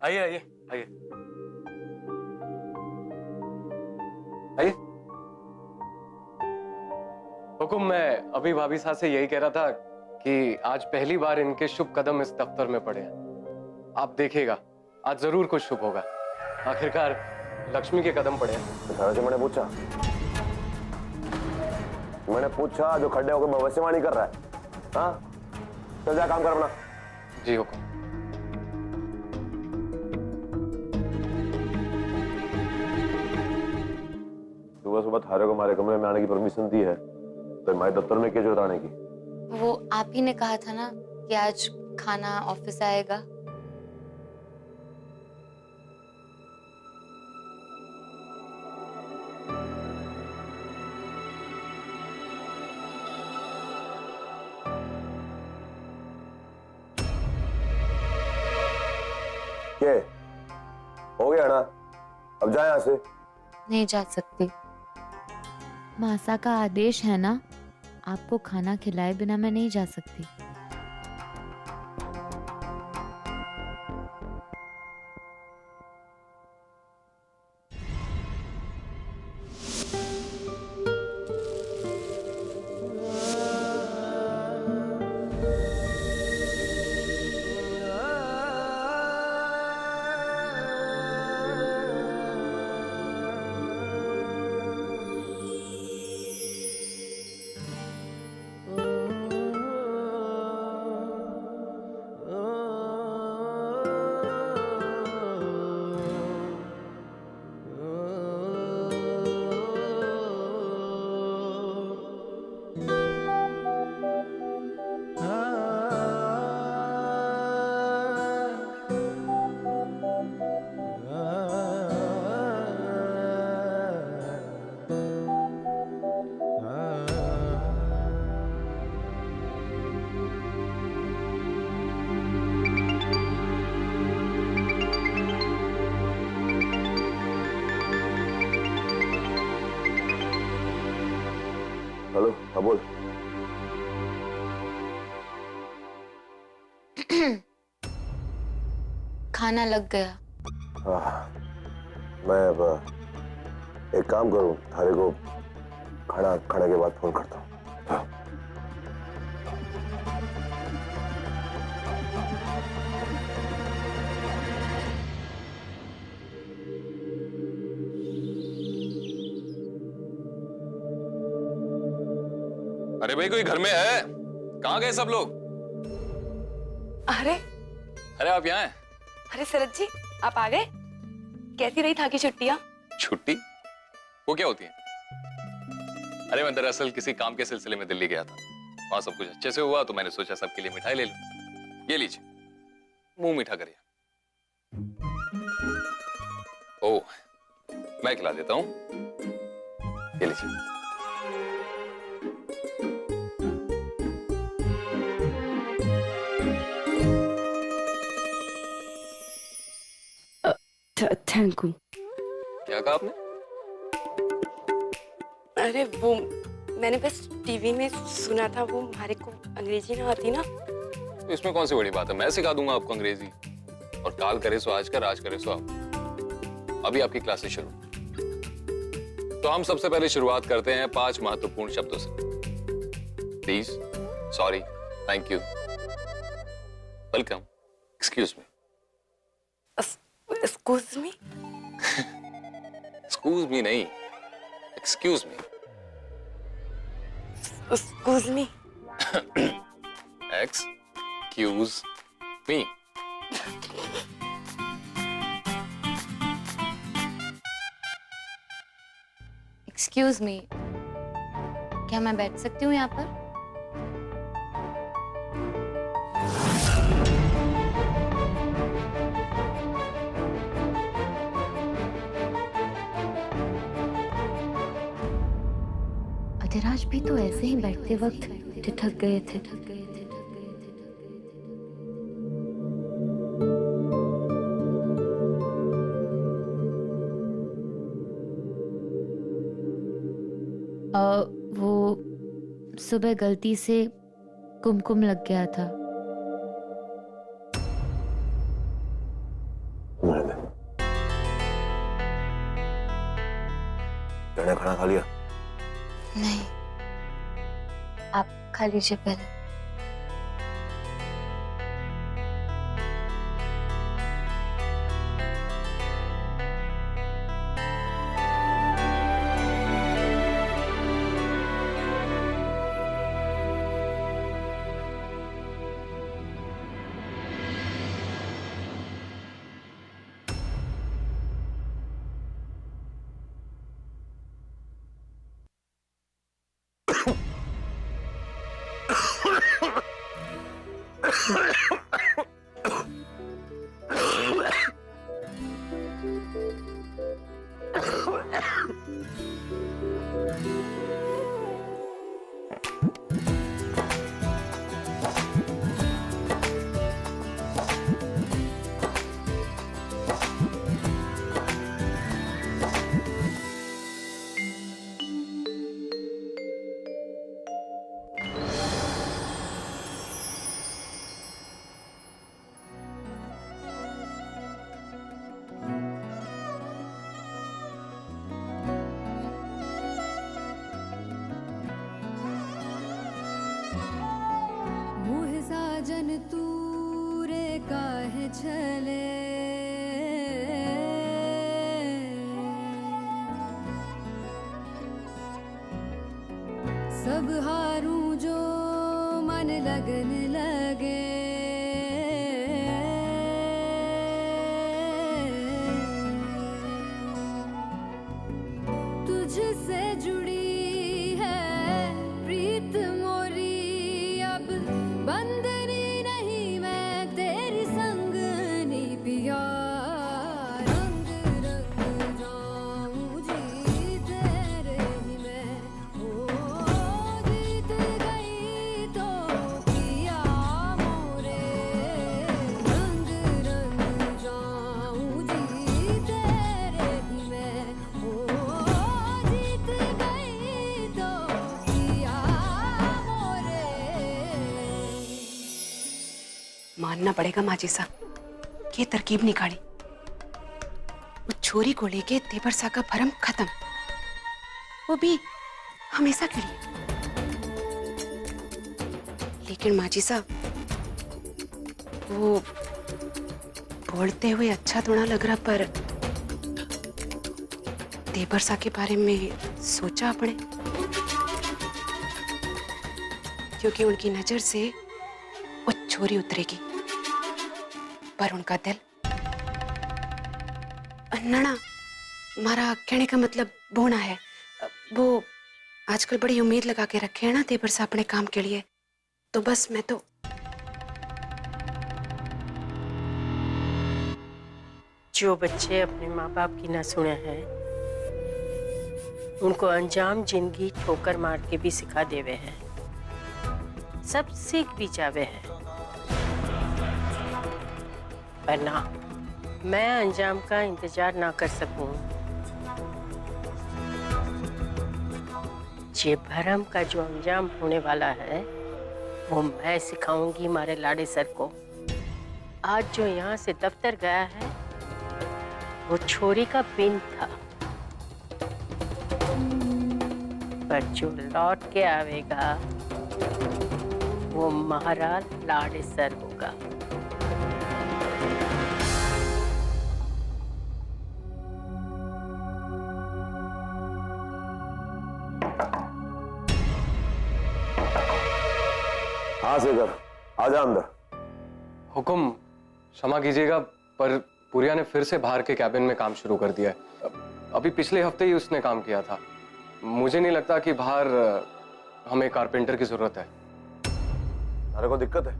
आइए आइए आइए आइए। हुकुम, मैं अभी भाभी साहब से यही कह रहा था कि आज पहली बार इनके शुभ कदम इस दफ्तर में पड़े हैं। आप देखिएगा, आज जरूर कुछ शुभ होगा। आखिरकार लक्ष्मी के कदम पड़े हैं। जो मैंने पूछा जो खड्डे होकर भविष्यवाणी कर रहा है। हाँ, चल जा काम कर अपना। जी हुकुम। सुबह सुबह थारे को हमारे कमरे में आने की परमिशन दी है, तो हमारे दफ्तर में क्या जरूरत आने की? वो आप ही ने कहा था ना कि आज खाना ऑफिस आएगा। क्या हो गया ना? अब जाए यहाँ से। नहीं जा सकती, मासा का आदेश है ना, आपको खाना खिलाए बिना मैं नहीं जा सकती। हेलो, हाँ बोल। खाना लग गया। मैं अब एक काम करूं, थारे को खाना खाने के बाद फोन करता हूँ। अरे भाई, कोई घर में है? कहाँ गए सब लोग? अरे अरे आप यहाँ हैं? अरे शरद जी, आप आ गए? कैसी रही था की छुट्टियां? छुट्टी? वो क्या होती है? अरे मैं दरअसल किसी काम के सिलसिले में दिल्ली गया था। वहां सब कुछ अच्छे से हुआ तो मैंने सोचा सबके लिए मिठाई ले लूं। ये लीजिए, मुंह मीठा करिए। ओह, मैं खिला देता हूं। ये लीजिए। Thank you. क्या कहा आपने? अरे वो मैंने बस टीवी में सुना था, वो हमारे को अंग्रेजी ना आती ना। तो इसमें कौन सी बड़ी बात है, मैं सिखा दूंगा आपको अंग्रेजी। और काल करे सो आज कर, आज करे सो अब। अभी आपकी क्लासेस शुरू। तो हम सबसे पहले शुरुआत करते हैं 5 महत्वपूर्ण शब्दों से। Please, sorry, thank you, welcome, excuse me. Excuse me? Excuse me नहीं, excuse me. Excuse me. Excuse me. Excuse me, क्या मैं बैठ सकती हूँ यहाँ पर? अधिराज भी तो ऐसे ही बैठते वक्त ठिठक गए थे। वो सुबह गलती से कुमकुम लग गया था। मैंने खाना खा लिया? नहीं, आप खा लीजिए पहले। साजन तूरे काहे छले सब हारूं जो मन लगन लगे तुझसे जुड़ी है प्रीत मोरी अब बंदनी नहीं मैं तेरी संगनी पिया रंग रंग जाऊं जी तेरे ही मैं ओ जीत गई तो पिया मोरे रंग रंग जाऊं जी तेरे ही मैं ओ जीत गई तो पिया मोरे। मानना पड़ेगा माजी साहब, ये तरकीब निकाली। वो छोरी को लेके तेवर सा का भरम खत्म, वो भी हमेशा के लिए। लेकिन माजी साहब, वो बोलते हुए अच्छा थोड़ा लग रहा, पर तेवर सा के बारे में सोचा आपने? क्योंकि उनकी नजर से वो छोरी उतरेगी, पर उनका दिल अन्ना। हमारा कहने का मतलब बोना है, वो आजकल बड़ी उम्मीद लगा के रखे हैं ना तेवर से अपने काम के लिए, तो बस मैं तो जो बच्चे अपने माँ बाप की ना सुने हैं उनको अंजाम जिंदगी ठोकर मार के भी सिखा देवे हैं, सब सीख भी जावे हैं। पर ना, मैं अंजाम का इंतजार ना कर सकूं। ये भरम का जो अंजाम होने वाला है वो मैं सिखाऊंगी हमारे लाड़े सर को। आज जो यहाँ से दफ्तर गया है वो छोरी का पिन था, पर जो लौट के आवेगा वो महाराज लाड़े सर होगा। हाँ शेखर, आजा अंदर। हुकुम, क्षमा कीजिएगा पर पुरिया ने फिर से बाहर के कैबिन में काम शुरू कर दिया है। अभी पिछले हफ्ते ही उसने काम किया था। मुझे नहीं लगता कि बाहर हमें कारपेंटर की जरूरत है। अरे को दिक्कत है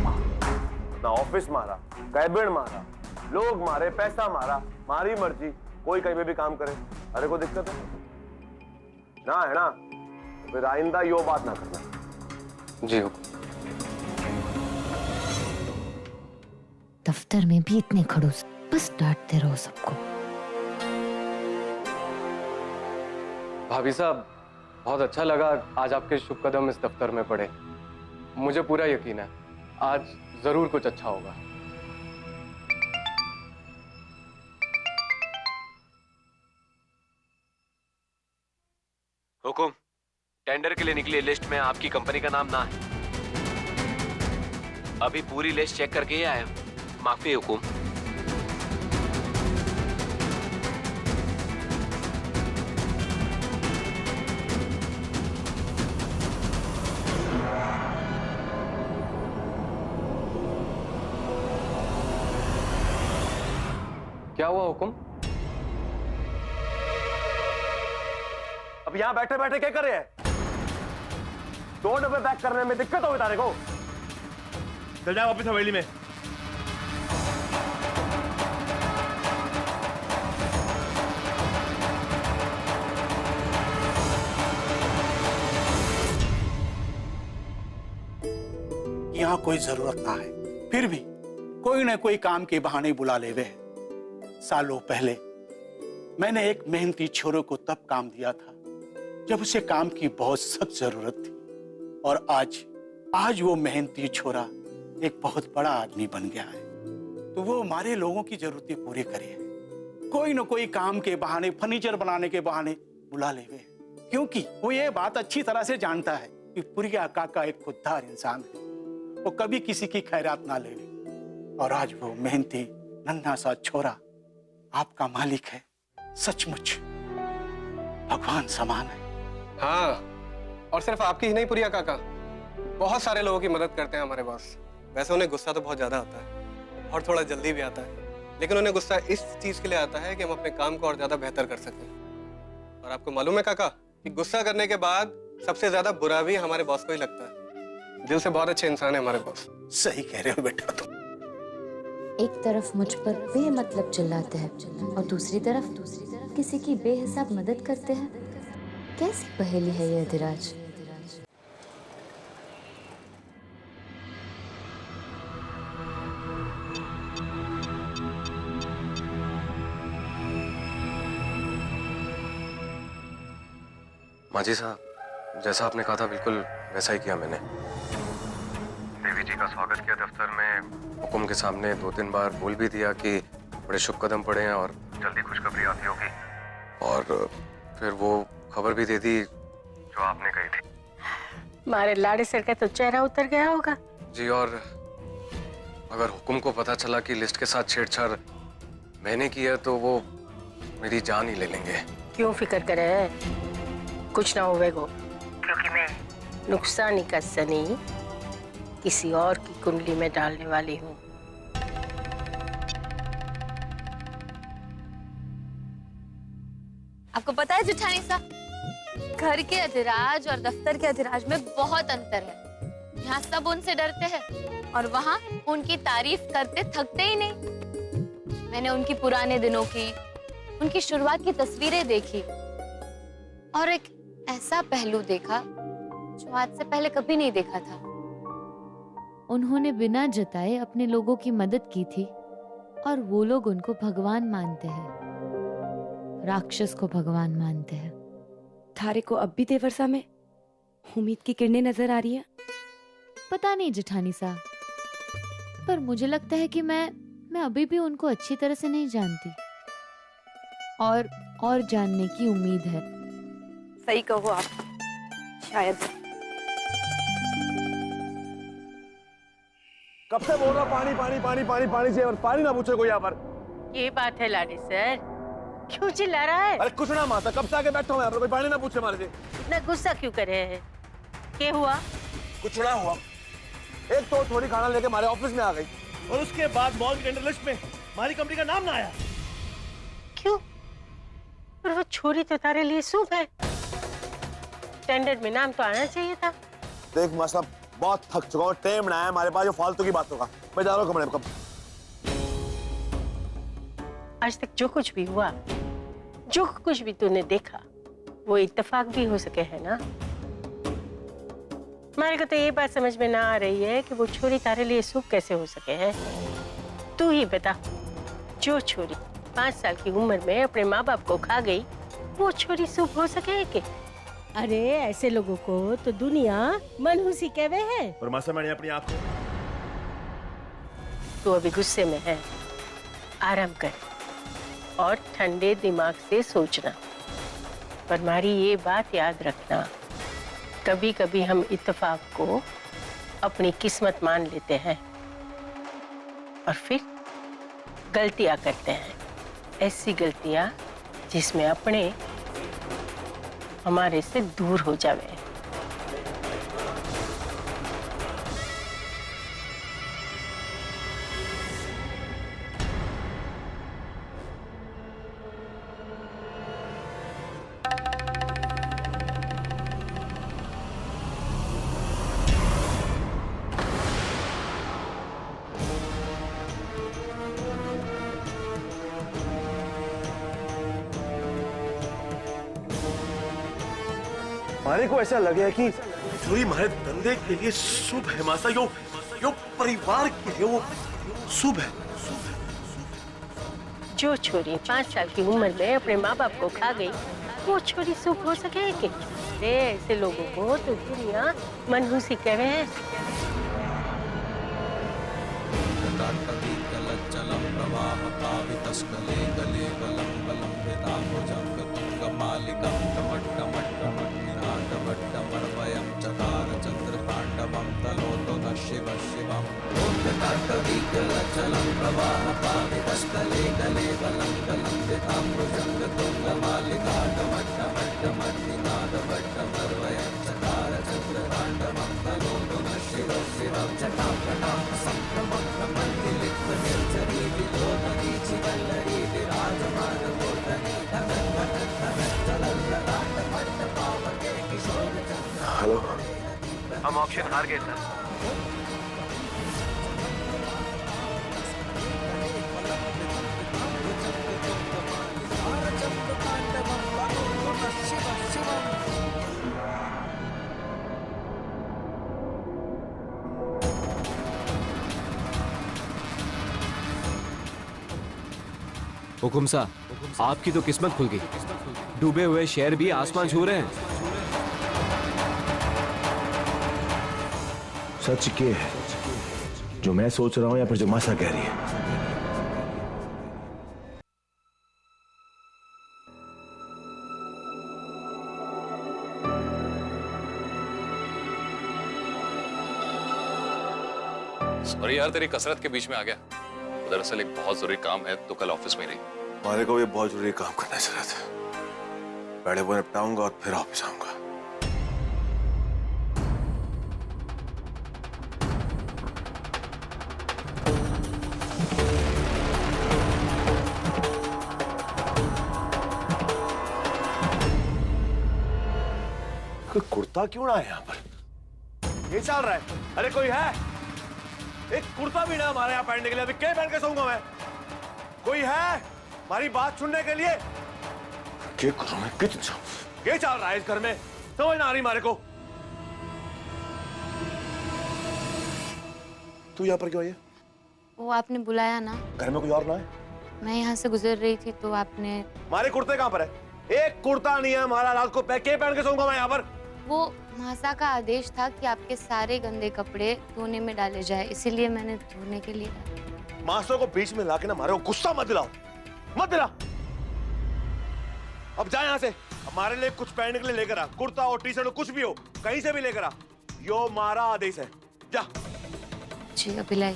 ना? ऑफिस मारा, कैबिन मारा, लोग मारे, पैसा मारा, मारी मर्जी, कोई कहीं पे भी काम करे। अरे को दिक्कत है ना? है ना? फिर आइंदा यो बात ना करना। जी हुकुम। दफ्तर में भी इतने खड़ूस, बस डांटते रहो सबको। भाभी साहब, बहुत अच्छा लगा आज आपके शुभ कदम इस दफ्तर में पड़े। मुझे पूरा यकीन है आज जरूर कुछ अच्छा होगा। हुकुम, टेंडर के लिए निकली लिस्ट में आपकी कंपनी का नाम ना है। अभी पूरी लिस्ट चेक करके ही आया। माफी हुकुम। क्या हुआ हुकुम? अब यहां बैठे बैठे क्या कर रहे हैं? 2 डब्बे पैक करने में दिक्कत होगी तारे को। चल जा वापस हवेली में। यहाँ कोई जरूरत ना है, फिर भी कोई न कोई काम के बहाने बुला ले वे। सालों पहले मैंने एक मेहनती छोरे को तब काम दिया था जब उसे काम की बहुत सख्त जरूरत थी, और आज वो मेहनती छोरा एक बहुत बड़ा आदमी बन गया है। तो वो हमारे लोगों की जरूरतें पूरी करे। कोई न कोई काम के बहाने, फर्नीचर बनाने के बहाने बुला ले वे, क्योंकि वो ये बात अच्छी तरह से जानता है कि पुरिया काका एक खुददार इंसान है, वो कभी किसी की खैरात ना ले। और आज वो मेहनती नन्हा सा छोरा आपका मालिक है। सचमुच भगवान समान है। हाँ, और सिर्फ आपकी ही नहीं पुरिया काका, बहुत सारे लोगों की मदद करते हैं हमारे बॉस। वैसे उन्हें गुस्सा तो बहुत ज्यादा आता है और थोड़ा जल्दी भी आता है, लेकिन उन्हें गुस्सा इस चीज के लिए आता है कि हम अपने काम को और ज्यादा बेहतर कर सकें। और आपको मालूम है काका कि गुस्सा करने के बाद सबसे ज्यादा बुरा भी हमारे बॉस को ही लगता है। दिल से बहुत अच्छे इंसान है हमारे बॉस। सही कह रहे हो बेटा तुम। एक तरफ मुझ पर बेमतलब चिल्लाते हैं और दूसरी तरफ किसी की बेहिसाब मदद करते हैं। कैसी पहेली है ये अधिराज? माजी साहब, जैसा आपने कहा था बिल्कुल वैसा ही किया मैंने। देवी जी का स्वागत किया दफ्तर में, हुकुम के सामने 2-3 बार बोल भी दिया कि बड़े शुभ कदम पड़े हैं और जल्दी खुशखबरी आती होगी, और फिर वो खबर भी दे दी जो आपने कही थी। हमारे लाड़े सर का तो चेहरा उतर गया होगा जी। और अगर हुकुम को पता चला कि लिस्ट के साथ छेड़छाड़ मैंने की है तो वो मेरी जान ही ले लेंगे। क्यों फिक्र करे, कुछ ना होवेगो, क्योंकि मैं नुकसानी का सनी किसी और की कुंडली में डालने वाली हूँ। आपको पता है जेठानी साहब, घर के अधिराज और दफ्तर के अधिराज में बहुत अंतर है। यहाँ सब उनसे डरते हैं और वहाँ उनकी तारीफ करते थकते ही नहीं। मैंने उनकी पुराने दिनों की, उनकी शुरुआत की तस्वीरें देखी और एक ऐसा पहलू देखा जो आज से पहले कभी नहीं देखा था। उन्होंने बिना जताए अपने लोगों की मदद की थी और वो लोग उनको भगवान मानते हैं, राक्षस को भगवान मानते हैं। थारे को अब भी देवरसा में उम्मीद की किरणें नजर आ रही हैं। पता नहीं जेठानी साहब, पर मुझे लगता है कि मैं अभी भी उनको अच्छी तरह से नहीं जानती और जानने की उम्मीद है। सही कहो आप, शायद। कब से बोल रहा पानी पानी पानी पानी पानी से, पानी ना पूछे कोई यहाँ पर। ये बात है लाड़े सर, क्यों चिल्ला रहा है? अरे कुछ ना माता, कब से आके बैठा हूँ यहाँ पर, कोई पानी ना पूछे हमारे से। इतना गुस्सा क्यों कर रहे हैं? क्या हुआ? कुछ ना हुआ। एक तो थोड़ी खाना लेके हमारे ऑफिस में आ गई और उसके बाद बॉस की टेंडर लिस्ट में हमारी कंपनी का नाम ना आया। क्यों? पर वो छोरी तो तारे लिए शुभ है, टेंडर में नाम तो आना चाहिए था। देख मासा, बहुत थक चुका हूँ, टाइम ना है हमारे पास जो फालतू की बातों का। मैं जा रहा हूँ कमरे में। आज तक जो कुछ भी हुआ, जो कुछ भी तूने देखा, वो इत्तेफाक भी हो सके है ना। हमारे को तो ये बात समझ में ना आ रही है कि वो छोरी तारे लिए शुभ कैसे हो सके है। तू ही बता, जो छोरी 5 साल की उम्र में अपने माँ बाप को खा गई, वो छोरी शुभ हो सके है क्या? अरे ऐसे लोगों को तो दुनिया मनहूसी कहवे है। और मासा मैंने अपनी आप को। तू अभी गुस्से में है, आराम कर और ठंडे दिमाग से सोचना। पर मारी ये बात याद रखना, कभी कभी हम इत्तेफाक को अपनी किस्मत मान लेते हैं और फिर गलतियां करते हैं, ऐसी गलतियां जिसमें अपने हमारे से दूर हो जावे। मारे को ऐसा लगे कि जो ही हमारे धंधे के लिए शुभ है मासा, यो यो परिवार के लिए वो शुभ है। जो छोरी 5 साल की उम्र में अपने माँ बाप को खा गई, वो छोरी शुभ हो सके कि? ऐसे लोगों को तो दुनिया मनहूसी कहे। हेलो, हम ऑक्शन हार गए सर। हुकुम सा, आपकी तो किस्मत खुल गई। डूबे हुए शेर भी आसमान छू रहे हैं। सच के है जो मैं सोच रहा हूं या फिर जो मासा कह रही है? सॉरी यार, तेरी कसरत के बीच में आ गया। दरअसल एक बहुत जरूरी काम है, तो कल ऑफिस में रही। मारे को भी बहुत जरूरी काम करना है जरूरत है। पहले वो निपटाऊंगा और फिर ऑफिस आऊंगा। कुर्ता क्यों ना है यहाँ पर? ये चल रहा है। अरे कोई है? एक कुर्ता भी ना हमारे यहाँ पहनने के लिए। अभी क्या पहन के सोऊंगा मैं? कोई है हमारी बात सुनने के लिए? क्या करूं मैं? क्या चल रहा है इस घर में? समझ ना आ रही मारे को। तू यहाँ पर क्यों आई है? वो आपने बुलाया ना। घर में कोई और ना है? मैं यहाँ से गुजर रही थी तो आपने। हमारे कुर्ते कहाँ पर है? एक कुर्ता नहीं है हमारा। रात को क्या पहन के सोऊंगा मैं यहाँ पर? वो मासा का आदेश था कि आपके सारे गंदे कपड़े धोने में डाले जाए, इसीलिए मैंने धोने के लिए। मासों को बीच में लाके ना मारे को गुस्सा मत दिलाओ, मत दिला। अब जा यहाँ से। हमारे लिए कुछ पहनने के लिए लेकर आ। कुर्ता हो, टी शर्ट हो, कुछ भी हो, कहीं से भी लेकर आ। यो हमारा आदेश है। जा। जी अभी लाई।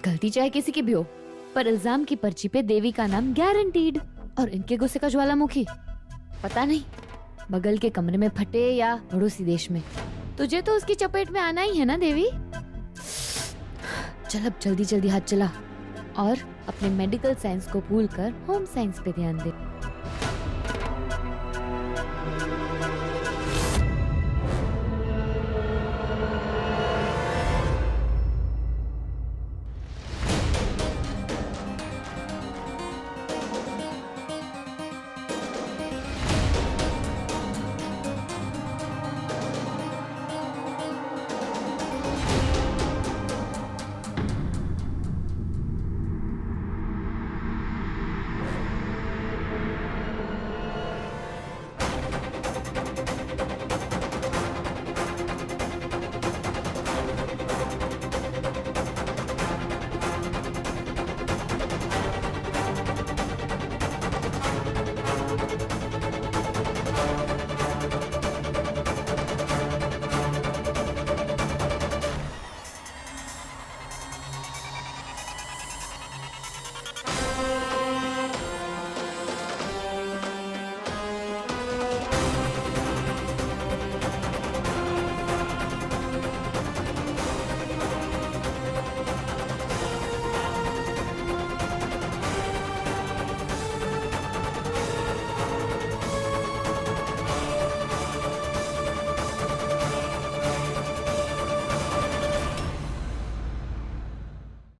गलती चाहे किसी की भी हो, पर इल्जाम की पर्ची पे देवी का नाम गारंटीड। और इनके गुस्से का ज्वालामुखी पता नहीं बगल के कमरे में फटे या पड़ोसी देश में। तुझे तो उसकी चपेट में आना ही है ना देवी। चल अब जल्दी जल्दी हाथ चला और अपने मेडिकल साइंस को भूलकर होम साइंस पे ध्यान दे।